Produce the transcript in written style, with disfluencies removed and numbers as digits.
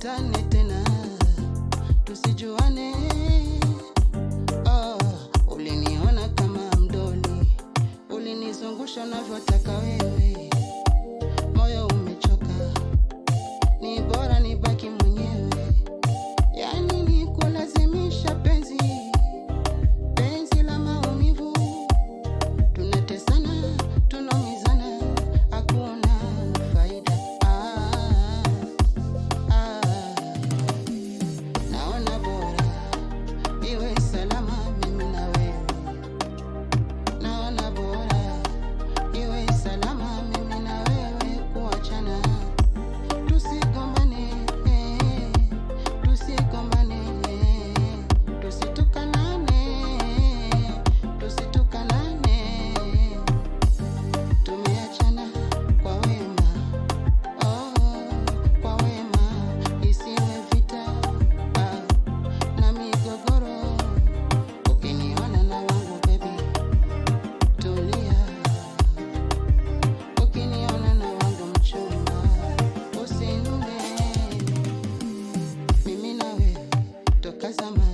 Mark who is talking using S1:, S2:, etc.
S1: tusikutane tena, tusijuane. Uliniona kama mdoli, ulinizungusha unavyotaka wewe. Moyo umechoka, ni bora nibaki mwenyewe. Yani ni kulazimisha penzi la maumivu. Tunatesana, tunaumizana, hakuna faida. Naona bora iwe salama mimi na wewe. Naona bora iwe salama mimi na wewe, kuachana. Tusigombane, tusigombane, tusitukanane. Tumeachana kwa wema, kwa wema, isiwe vita na migogoro. Ukiniona na wangu baby, tulia. Ukiniona na wangu mchumba, usinune. Mimi nawe toka zamani.